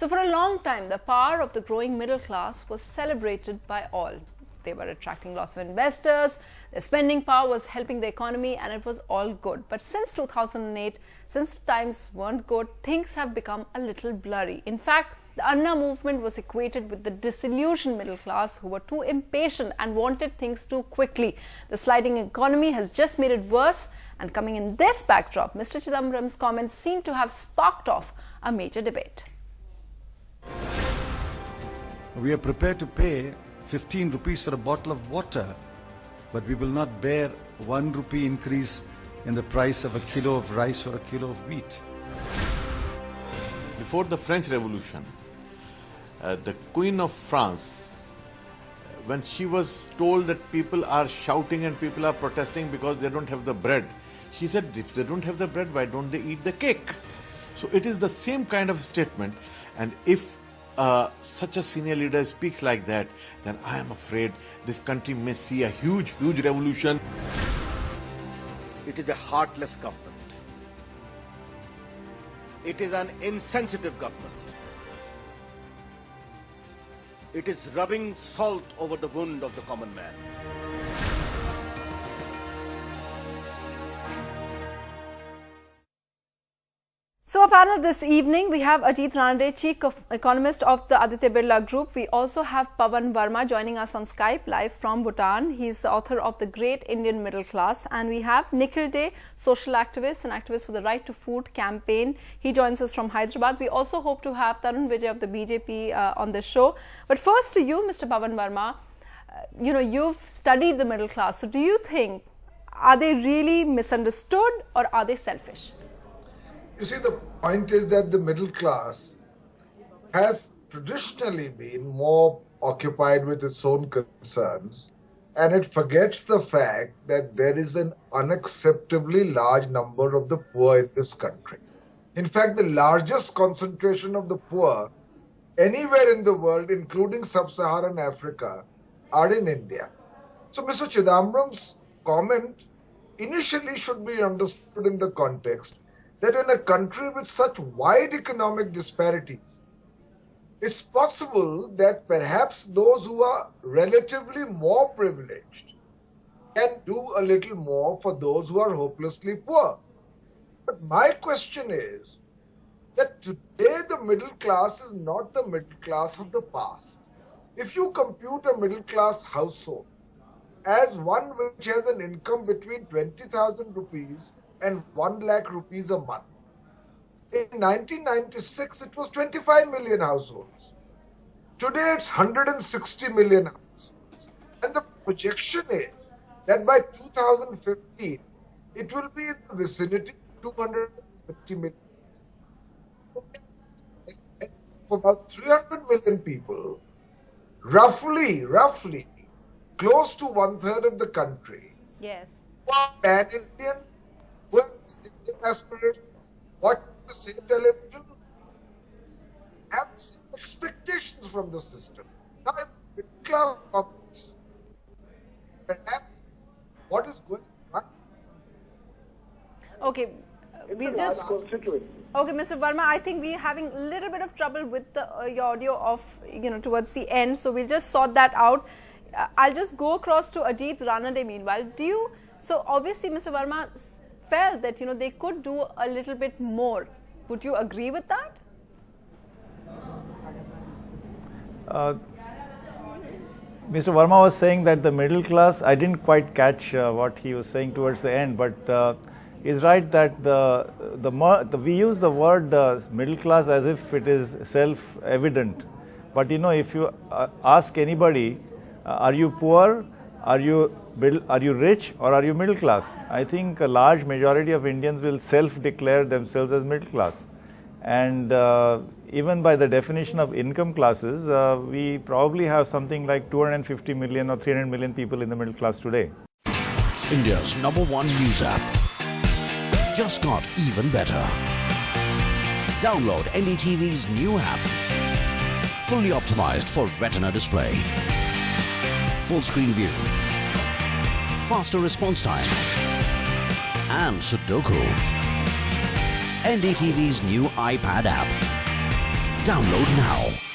So for a long time, the power of the growing middle class was celebrated by all. They were attracting lots of investors, their spending power was helping the economy, and it was all good. But since 2008, since times weren't good, things have become a little blurry. In fact, the Anna movement was equated with the disillusioned middle class who were too impatient and wanted things too quickly. The sliding economy has just made it worse, and coming in this backdrop, Mr. Chidambaram's comments seem to have sparked off a major debate. We are prepared to pay 15 rupees for a bottle of water, but we will not bear 1 rupee increase in the price of a kilo of rice or a kilo of wheat. Before the French Revolution, the Queen of France, when she was told that people are shouting and people are protesting because they don't have the bread, she said, if they don't have the bread, why don't they eat the cake? So it is the same kind of statement, and if such a senior leader speaks like that, then I am afraid this country may see a huge revolution. It is a heartless government. It is an insensitive government. It is rubbing salt over the wound of the common man. So our panel this evening, we have Ajit Ranade, Chief Economist of the Aditya Birla Group. We also have Pawan Verma joining us on Skype live from Bhutan. He's the author of The Great Indian Middle Class. And we have Nikhil Day, social activist and activist for the Right to Food campaign. He joins us from Hyderabad. We also hope to have Tarun Vijay of the BJP on the show. But first to you, Mr. Pawan Verma, you've studied the middle class. So do you think, are they really misunderstood or are they selfish? You see, the point is that the middle class has traditionally been more occupied with its own concerns, and it forgets the fact that there is an unacceptably large number of the poor in this country. In fact, the largest concentration of the poor anywhere in the world, including sub-Saharan Africa, are in India. So Mr. Chidambaram's comment initially should be understood in the context that in a country with such wide economic disparities, it's possible that perhaps those who are relatively more privileged can do a little more for those who are hopelessly poor. But my question is that today the middle class is not the middle class of the past. If you compute a middle class household as one which has an income between 20,000 rupees and 1 lakh rupees a month. In 1996, it was 25 million households. Today, it's 160 million households. And the projection is that by 2015, it will be in the vicinity of 250 million. For about 300 million people, roughly, close to 1/3 of the country, yes, are pan-Indian, who have the same aspirations, watch the same television, have the same expectations from the system. Now, if middle class problems, perhaps what is going on? Okay, Okay, Mr. Verma, I think we're having a little bit of trouble with the audio of, towards the end. So we'll just sort that out. I'll just go across to Ajit Ranade meanwhile. So obviously Mr. Verma felt that, they could do a little bit more. Would you agree with that? Mr. Verma was saying that the middle class, I didn't quite catch what he was saying towards the end, but is right that we use the word middle class as if it is self-evident. But if you ask anybody, are you poor, are you rich, or are you middle class? I think a large majority of Indians will self-declare themselves as middle class. And even by the definition of income classes, we probably have something like 250 million or 300 million people in the middle class today. India's #1 news app just got even better. Download NDTV's new app. Fully optimized for retina display. Full screen view. Faster response time. And Sudoku. NDTV's new iPad app. Download now.